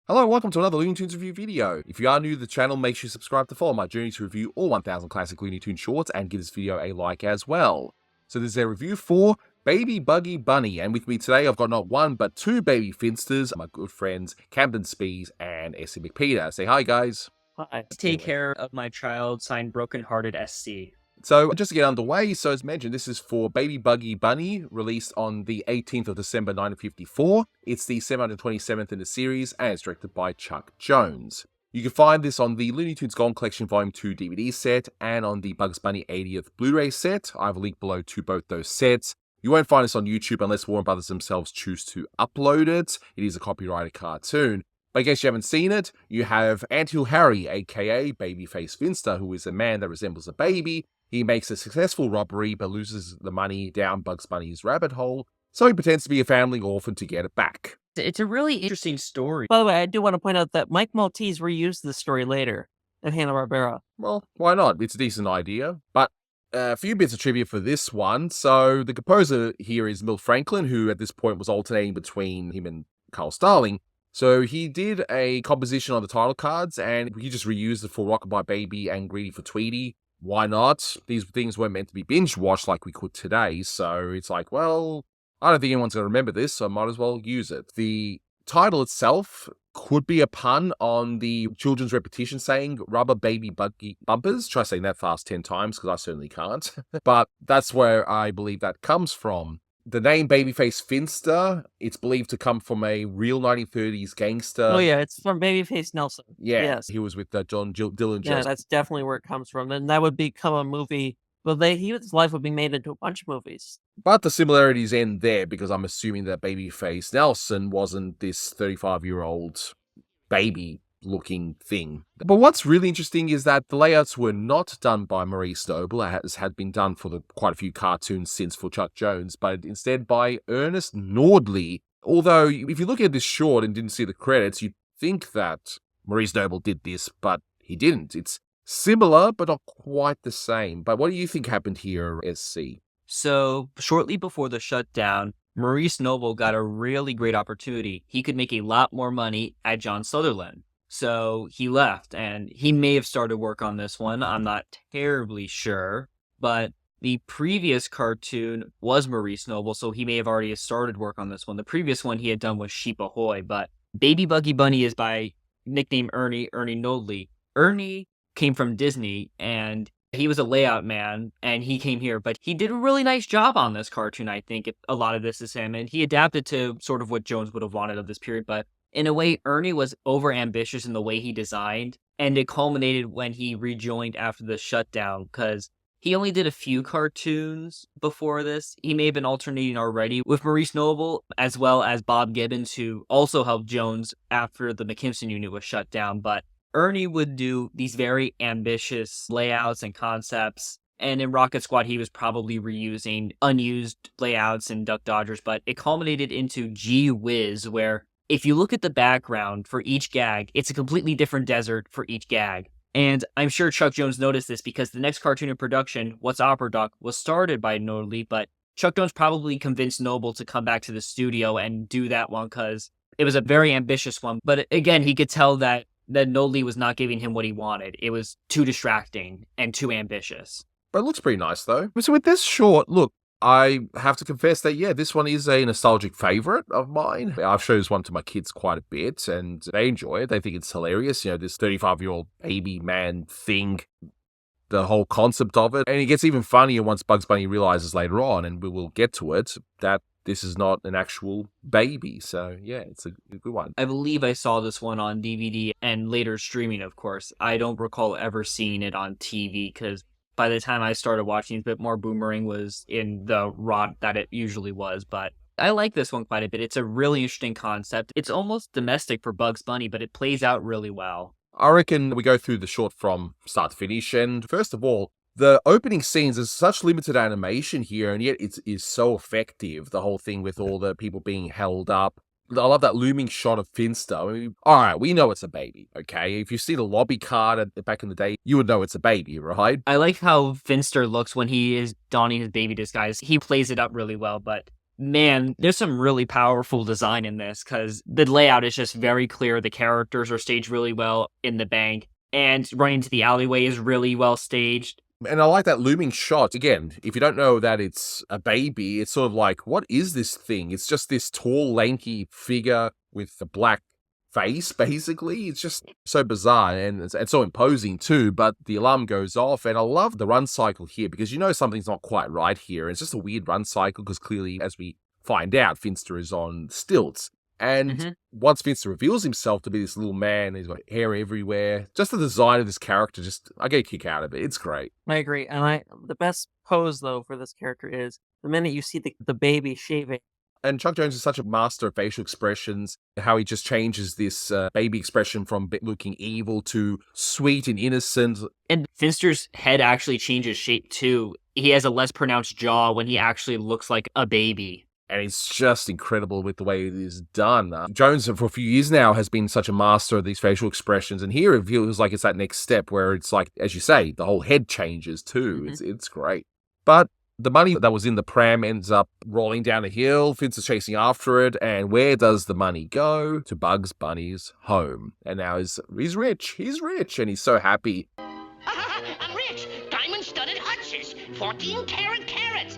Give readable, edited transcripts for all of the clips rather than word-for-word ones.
Hello and welcome to another Looney Tunes review video. If you are new to the channel, make sure you subscribe to follow my journey to review all 1000 classic Looney Tunes shorts and give this video a like as well. So this is a review for Baby Buggy Bunny, and with me today I've got not one but two baby finsters, my good friends Camden Spees and Essie McPeter. Say hi guys. Hi. Take care of my child, signed Brokenhearted SC. So just to get underway, so as mentioned, this is for Baby Buggy Bunny, released on the 18th of December 1954. It's the 727th in the series, and it's directed by Chuck Jones. You can find this on the Looney Tunes Gone Collection Volume 2 DVD set, and on the Bugs Bunny 80th Blu-ray set. I have a link below to both those sets. You won't find this on YouTube unless Warner Brothers themselves choose to upload it. It is a copyrighted cartoon. But in case you haven't seen it, you have Anthill Harry, aka Babyface Finster, who is a man that resembles a baby. He makes a successful robbery, but loses the money down Bugs Bunny's rabbit hole, so he pretends to be a family orphan to get it back. It's a really interesting story. By the way, I do want to point out that Mike Maltese reused this story later in Hanna-Barbera. Well, why not? It's a decent idea. But a few bits of trivia for this one. So the composer here is Milt Franklin, who at this point was alternating between him and Carl Starling. So he did a composition on the title cards, and he just reused it for Rockabye Baby and Greedy for Tweety. Why not? These things weren't meant to be binge-watched like we could today, so it's like, well, I don't think anyone's going to remember this, so I might as well use it. The title itself could be a pun on the children's repetition saying, rubber baby buggy bumpers. Try saying that fast 10 times, because I certainly can't. But that's where I believe that comes from. The name Babyface Finster, it's believed to come from a real 1930s gangster. Oh yeah, it's from Babyface Nelson. Yeah, yes. He was with John Dillinger. Yeah, that's definitely where it comes from. And that would become a movie. Well, his life would be made into a bunch of movies. But the similarities end there, because I'm assuming that Babyface Nelson wasn't this 35-year-old baby-looking thing. But what's really interesting is that the layouts were not done by Maurice Noble, as had been done for quite a few cartoons since for Chuck Jones, but instead by Ernest Nordley. Although, if you look at this short and didn't see the credits, you'd think that Maurice Noble did this, but he didn't. It's similar, but not quite the same. But what do you think happened here, SC? So, shortly before the shutdown, Maurice Noble got a really great opportunity. He could make a lot more money at John Sutherland. So he left, and he may have started work on this one. I'm not terribly sure, but the previous cartoon was Maurice Noble, so he may have already started work on this one. The previous one he had done was Sheep Ahoy, but Baby Buggy Bunny is by nickname Ernie Nodley. Ernie came from Disney, and he was a layout man, and he came here, but he did a really nice job on this cartoon, I think. A lot of this is him, and he adapted to sort of what Jones would have wanted of this period, but in a way, Ernie was over-ambitious in the way he designed, and it culminated when he rejoined after the shutdown, because he only did a few cartoons before this. He may have been alternating already with Maurice Noble, as well as Bob Gibbons, who also helped Jones after the McKimson unit was shut down, but Ernie would do these very ambitious layouts and concepts, and in Rocket Squad, he was probably reusing unused layouts and Duck Dodgers, but it culminated into Gee Whiz, where if you look at the background for each gag, it's a completely different desert for each gag. And I'm sure Chuck Jones noticed this because the next cartoon in production, What's Opera Duck, was started by Nodley, but Chuck Jones probably convinced Noble to come back to the studio and do that one because it was a very ambitious one. But again, he could tell that Nodley was not giving him what he wanted. It was too distracting and too ambitious. But it looks pretty nice, though. So with this short, look, I have to confess that, yeah, this one is a nostalgic favorite of mine. I've shown this one to my kids quite a bit, and they enjoy it. They think it's hilarious, this 35-year-old baby man thing, the whole concept of it. And it gets even funnier once Bugs Bunny realizes later on, and we will get to it, that this is not an actual baby. So, yeah, it's a good one. I believe I saw this one on DVD and later streaming, of course. I don't recall ever seeing it on TV, because by the time I started watching, a bit more Boomerang was in the rot that it usually was, but I like this one quite a bit. It's a really interesting concept. It's almost domestic for Bugs Bunny, but it plays out really well. I reckon we go through the short from start to finish, and first of all, the opening scenes is such limited animation here, and yet it is so effective, the whole thing with all the people being held up. I love that looming shot of Finster. I mean, all right, we know it's a baby, okay? If you see the lobby card back in the day, you would know it's a baby, right? I like how Finster looks when he is donning his baby disguise. He plays it up really well, but Man, there's some really powerful design in this because the layout is just very clear. The characters are staged really well in the bank, and running to the alleyway is really well staged. And I like that looming shot. Again, if you don't know that it's a baby, it's sort of like, what is this thing? It's just this tall, lanky figure with a black face, basically. It's just so bizarre and it's so imposing too. But the alarm goes off, and I love the run cycle here because you know something's not quite right here. It's just a weird run cycle because clearly, as we find out, Finster is on stilts. And once Finster reveals himself to be this little man, he's got hair everywhere. Just the design of this character, I get a kick out of it. It's great. I agree. And the best pose, though, for this character is the minute you see the baby shaving. And Chuck Jones is such a master of facial expressions, how he just changes this baby expression from looking evil to sweet and innocent. And Finster's head actually changes shape too. He has a less pronounced jaw when he actually looks like a baby. And it's just incredible with the way it is done. Jones, for a few years now, has been such a master of these facial expressions. And here it feels like it's that next step where it's like, as you say, the whole head changes too. It's great. But the money that was in the pram ends up rolling down a hill. Finster's chasing after it. And where does the money go? To Bugs Bunny's home. And now he's rich. He's rich. And he's so happy. I'm rich. Diamond-studded hutches. 14-karat carrots.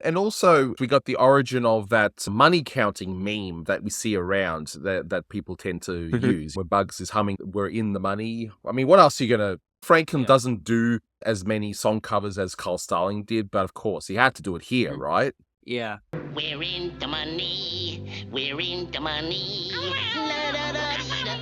And also, we got the origin of that money counting meme that we see around that people tend to use, where Bugs is humming, "We're in the money." I mean, what else are you going to... Franklin doesn't do as many song covers as Carl Starling did, but of course, he had to do it here, right? Yeah. We're in the money. We're in the money. La-da-da-dee-da.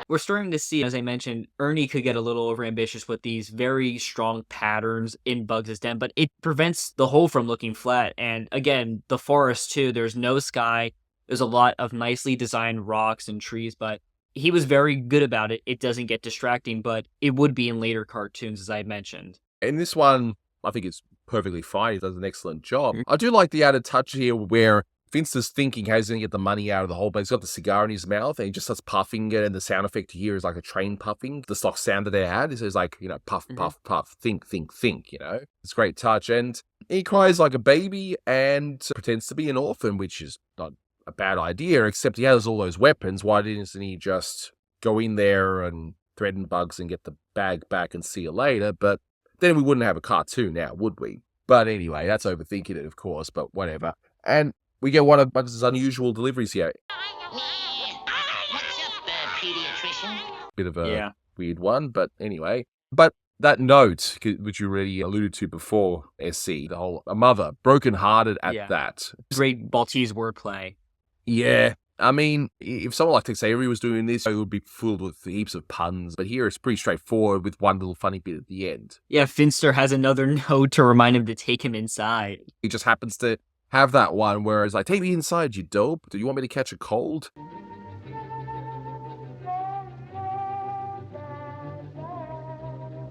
We're starting to see, as I mentioned, Ernie could get a little overambitious with these very strong patterns in Bugs' den, but it prevents the whole from looking flat. And again, the forest too, there's no sky. There's a lot of nicely designed rocks and trees, but he was very good about it. It doesn't get distracting, but it would be in later cartoons, as I mentioned. In this one, I think it's perfectly fine. He does an excellent job. I do like the added touch here where Finster's thinking how he's going to get the money out of the hole, but he's got the cigar in his mouth and he just starts puffing it, and the sound effect you hear is like a train puffing. The stock sound that they had is like, you know, puff, puff, puff, think, you know. It's a great touch. And he cries like a baby and pretends to be an orphan, which is not a bad idea, except he has all those weapons. Why didn't he just go in there and threaten Bugs and get the bag back and see you later? But then we wouldn't have a cartoon now, would we? But anyway, that's overthinking it, of course, but whatever. And we get one of Bugs' unusual deliveries here. What's up, pediatrician? Bit of a weird one, but anyway. But that note, which you already alluded to before, SC, the whole, a mother, brokenhearted at that. Great Maltese wordplay. Yeah. I mean, if someone like Tex Avery was doing this, it would be filled with heaps of puns. But here it's pretty straightforward with one little funny bit at the end. Yeah, Finster has another note to remind him to take him inside. He just happens to have that one where it's like, take me inside, you dope. Do you want me to catch a cold?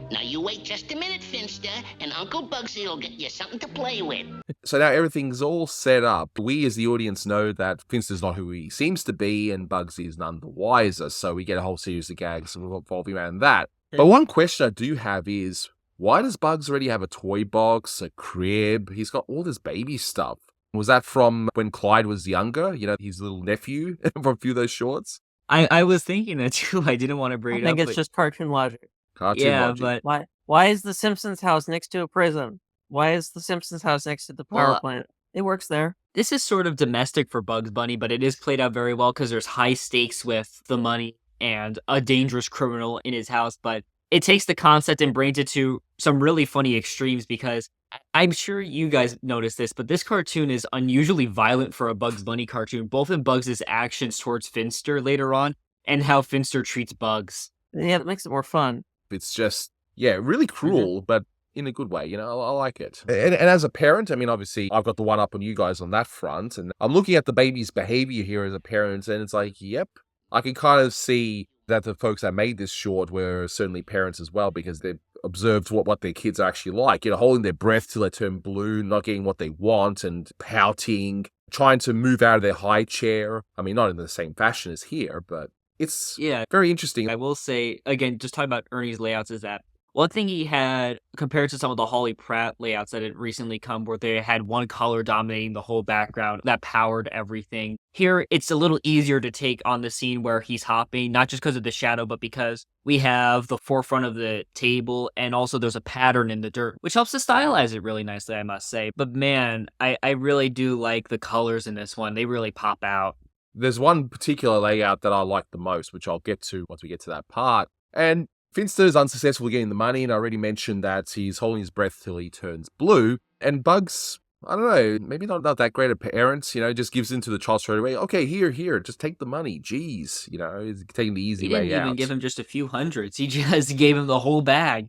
Now you wait just a minute, Finster, and Uncle Bugsy will get you something to play with. So now everything's all set up. We as the audience know that Finster's not who he seems to be, and Bugsy is none the wiser. So we get a whole series of gags revolving around that. But one question I do have is, why does Bugs already have a toy box, a crib? He's got all this baby stuff. Was that from when Clyde was younger? You know, his little nephew from a few of those shorts? I was thinking that too. I didn't want to bring it up. I think it's just cartoon logic. Cartoon logic. But Why is the Simpsons house next to a prison? Why is the Simpsons house next to the power plant? It works there. this is sort of domestic for Bugs Bunny, but it is played out very well because there's high stakes with the money and a dangerous criminal in his house. But it takes the concept and brings it to some really funny extremes because I'm sure you guys noticed this, but this cartoon is unusually violent for a Bugs Bunny cartoon, both in Bugs' actions towards Finster later on and how Finster treats Bugs. Yeah, that makes it more fun. It's just, yeah, really cruel, but in a good way, you know, I like it. And as a parent, I mean, obviously, I've got the one up on you guys on that front, and I'm looking at the baby's behavior here as a parent, and it's like, yep, I can kind of see that the folks that made this short were certainly parents as well, because they've observed what their kids are actually like, you know, holding their breath till they turn blue, not getting what they want, and pouting, trying to move out of their high chair. I mean, not in the same fashion as here, but it's very interesting. I will say, again, just talking about Ernie's layouts, is that One thing he had, compared to some of the Holly Pratt layouts that had recently come, where they had one color dominating the whole background that powered everything. Here, it's a little easier to take on the scene where he's hopping, not just because of the shadow, but because we have the forefront of the table, and also there's a pattern in the dirt, which helps to stylize it really nicely, I must say. But man, I really do like the colors in this one. They really pop out. There's one particular layout that I like the most, which I'll get to once we get to that part. And Finster's unsuccessful getting the money, and I already mentioned that he's holding his breath till he turns blue. And Bugs, I don't know, maybe not that great a parent, just gives in to the child straight away. Okay, here, just take the money. Jeez, he's taking the easy way out. He didn't even give him just a few hundreds. He just gave him the whole bag.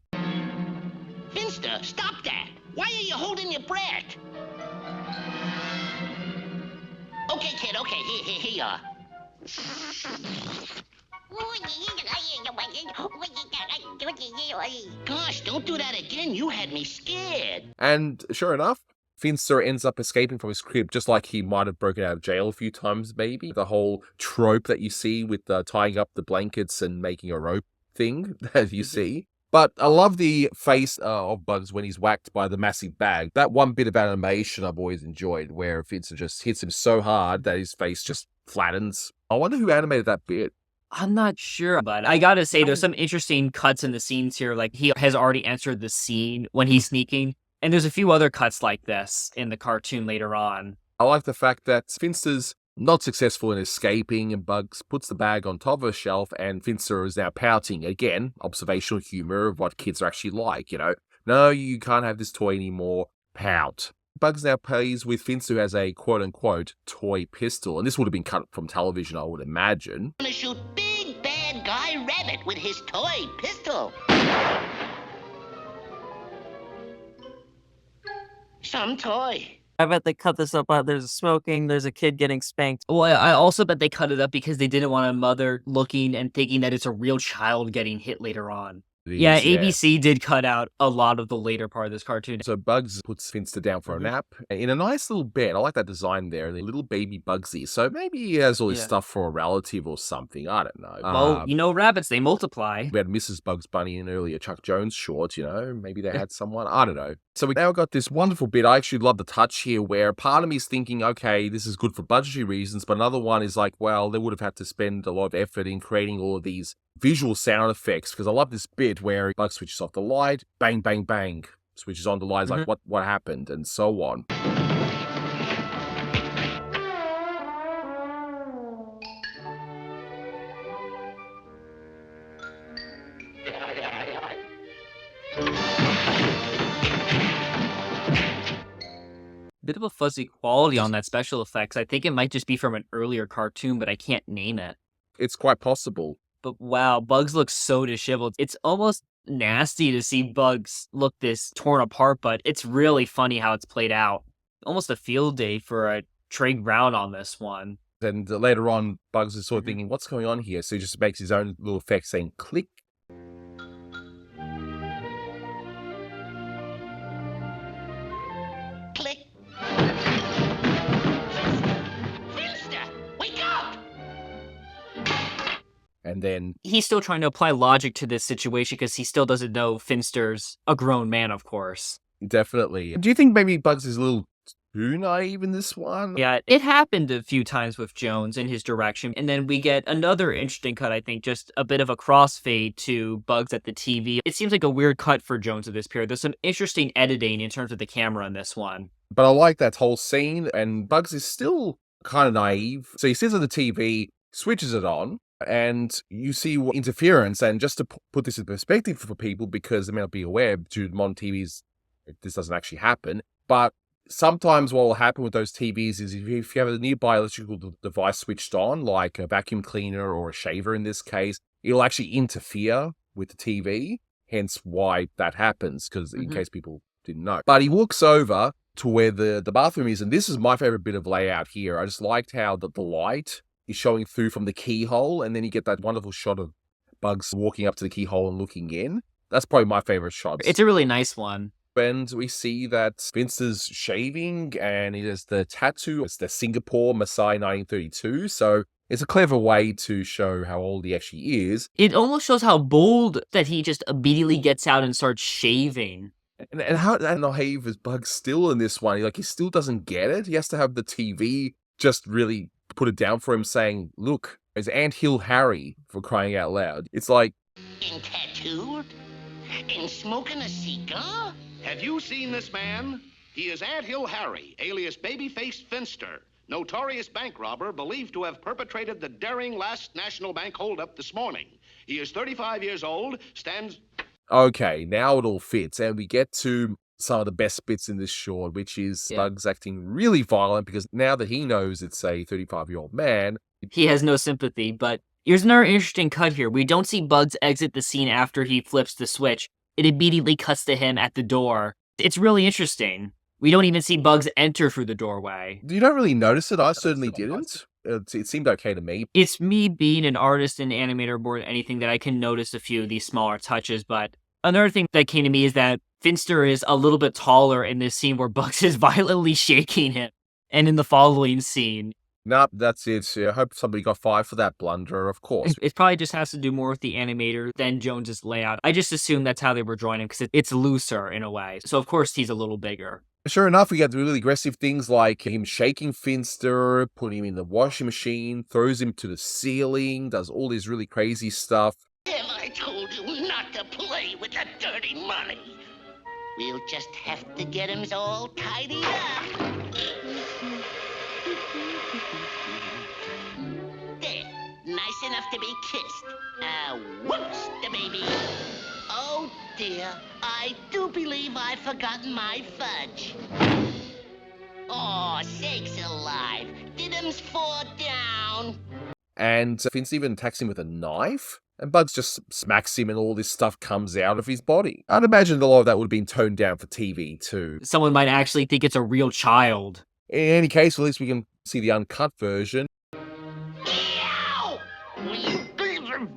Finster, stop that! Why are you holding your breath? Okay, kid, okay, here you are. Gosh, don't do that again. You had me scared. And sure enough, Finster ends up escaping from his crib, just like he might have broken out of jail a few times, maybe. The whole trope that you see with tying up the blankets and making a rope thing that you see. But I love the face of Bugs when he's whacked by the massive bag. That one bit of animation I've always enjoyed, where Finster just hits him so hard that his face just flattens. I wonder who animated that bit. I'm not sure, but I gotta say, there's some interesting cuts in the scenes here. Like, he has already entered the scene when he's sneaking, and there's a few other cuts like this in the cartoon later on. I like the fact that Finster's not successful in escaping, and Bugs puts the bag on top of a shelf, and Finster is now pouting. Again, observational humor of what kids are actually like, No, you can't have this toy anymore. Pout. Bugs now plays with Finster as a quote-unquote toy pistol, and this would have been cut from television, I would imagine. Gonna shoot big bad guy Rabbit with his toy pistol. Some toy. I bet they cut this up. There's smoking. There's a kid getting spanked. Well, I also bet they cut it up because they didn't want a mother looking and thinking that it's a real child getting hit later on. Yeah, ABC did cut out a lot of the later part of this cartoon. So Bugs puts Finster down for a nap in a nice little bed. I like that design there, the little baby Bugsy. So maybe he has all this stuff for a relative or something. I don't know. Well, rabbits, they multiply. We had Mrs. Bugs Bunny in earlier Chuck Jones shorts, maybe they had someone. I don't know. So we now got this wonderful bit. I actually love the touch here where part of me is thinking, okay, this is good for budgetary reasons, but another one is like, well, they would have had to spend a lot of effort in creating all of these visual sound effects, because I love this bit where Bugs switches off the light, bang, bang, bang, switches on the lights, like what happened, and so on. Bit of a fuzzy quality on that special effects. I think it might just be from an earlier cartoon, but I can't name it. It's quite possible. But wow, Bugs looks so disheveled. It's almost nasty to see Bugs look this torn apart, but it's really funny how it's played out. Almost a field day for a Trey Brown on this one. And later on, Bugs is sort of thinking, what's going on here? So he just makes his own little effect saying click. Click. Finster, wake up! And then he's still trying to apply logic to this situation because he still doesn't know Finster's a grown man, of course. Definitely. Do you think maybe Bugs is a little too naive in this one? Yeah, it happened a few times with Jones in his direction. And then we get another interesting cut, I think, just a bit of a crossfade to Bugs at the TV. It seems like a weird cut for Jones at this period. There's some interesting editing in terms of the camera in this one. But I like that whole scene, and Bugs is still kind of naive. So he sits on the TV, switches it on, and you see interference. And just to put this in perspective for people, because they may not be aware, due to modern TVs, this doesn't actually happen. But sometimes what will happen with those TVs is if you have a nearby electrical device switched on, like a vacuum cleaner or a shaver in this case, it'll actually interfere with the TV, hence why that happens, because in case people didn't know. But he walks over to where the bathroom is, and this is my favorite bit of layout here. I just liked how the light is showing through from the keyhole, and then you get that wonderful shot of Bugs walking up to the keyhole and looking in. That's probably my favorite shot. It's a really nice one. And we see that Finster's shaving, and he has the tattoo. It's the Singapore Maasai 1932. So It's a clever way to show how old he actually is. It almost shows how bold that he just immediately gets out and starts shaving. And how naive is Bugs still in this one? Like, he still doesn't get it. He has to have the TV just really put it down for him, saying, look, it's Anthill Harry, for crying out loud. It's like... In tattooed? In smoking a cigar? Have you seen this man? He is Anthill Harry, alias Baby-Faced Finster, notorious bank robber believed to have perpetrated the daring last National Bank holdup this morning. He is 35 years old, stands... Okay, now it all fits, and we get to some of the best bits in this short, which is Bugs acting really violent, because now that he knows it's a 35-year-old man... He has no sympathy, but here's another interesting cut here. We don't see Bugs exit the scene after he flips the switch. It immediately cuts to him at the door. It's really interesting. We don't even see Bugs enter through the doorway. You don't really notice it. I certainly didn't. It seemed okay to me. It's me being an artist and animator more than anything that I can notice a few of these smaller touches, but another thing that came to me is that Finster is a little bit taller in this scene where Bugs is violently shaking him. And in the following scene... Nope, that's it. I hope somebody got fired for that blunder, of course. It probably just has to do more with the animator than Jones's layout. I just assume that's how they were drawing him, because it's looser in a way. So of course he's a little bigger. Sure enough, we get the really aggressive things like him shaking Finster, putting him in the washing machine, throws him to the ceiling, does all this really crazy stuff. Have I told you not to play with the dirty money? We'll just have to get him all tidied up. There, nice enough to be kissed. Whoops, the baby. Oh dear, I do believe I've forgotten my fudge. Oh, sakes alive, did him's fall down? And Fince even attacks him with a knife, and Bugs just smacks him and all this stuff comes out of his body. I'd imagine a lot of that would have been toned down for TV too. Someone might actually think it's a real child. In any case, at least we can see the uncut version. Ow! Will you be the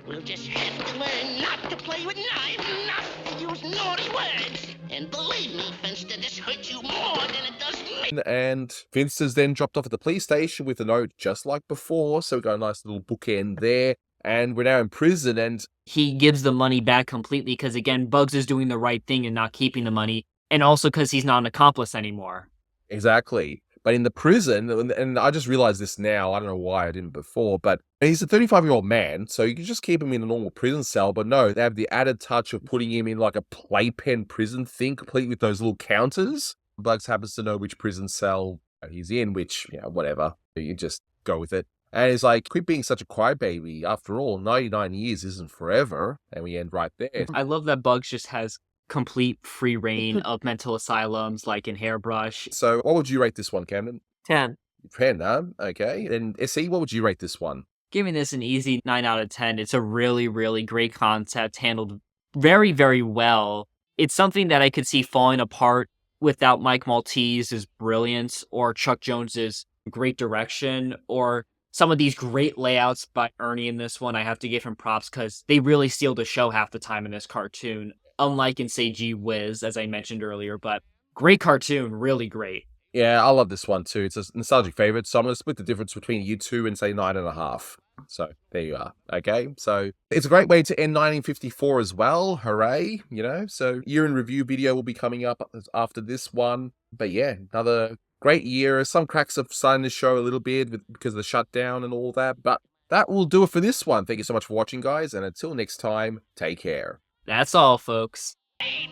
We'll just have to learn not to play with knives, not to use naughty words. And believe me, Finster, this hurts you more than it does me. And Finster's then dropped off at the police station with a note just like before, so we got a nice little bookend there. And we're now in prison, and he gives the money back completely because, again, Bugs is doing the right thing and not keeping the money, and also because he's not an accomplice anymore. Exactly. But in the prison, and I just realized this now, I don't know why I didn't before, but he's a 35-year-old man, so you can just keep him in a normal prison cell, but no, they have the added touch of putting him in like a playpen prison thing, complete with those little counters. Bugs happens to know which prison cell he's in, which, you know, whatever, you just go with it. And it's like, quit being such a crybaby. After all, 99 years isn't forever. And we end right there. I love that Bugs just has complete free reign of mental asylums, like in Hairbrush. So what would you rate this one, Camden? 10. 10, huh? Okay. And SE, what would you rate this one? Giving this an easy 9 out of 10. It's a really, really great concept, handled very, very well. It's something that I could see falling apart without Mike Maltese's brilliance or Chuck Jones's great direction or some of these great layouts by Ernie in this one. I have to give him props because they really steal the show half the time in this cartoon, unlike in, say, Gee Whiz, as I mentioned earlier. But great cartoon, really great. Yeah, I love this one too. It's a nostalgic favorite, so I'm going to split the difference between you two and say 9.5. So there you are. Okay, so it's a great way to end 1954 as well. Hooray, you know. So year in review video will be coming up after this one. But yeah, another great year. Some cracks have started to show a little bit because of the shutdown and all that. But that will do it for this one. Thank you so much for watching, guys. And until next time, take care. That's all, folks. I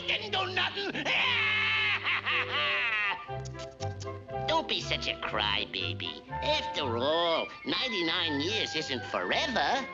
didn't do nothing. Don't be such a crybaby. After all, 99 years isn't forever.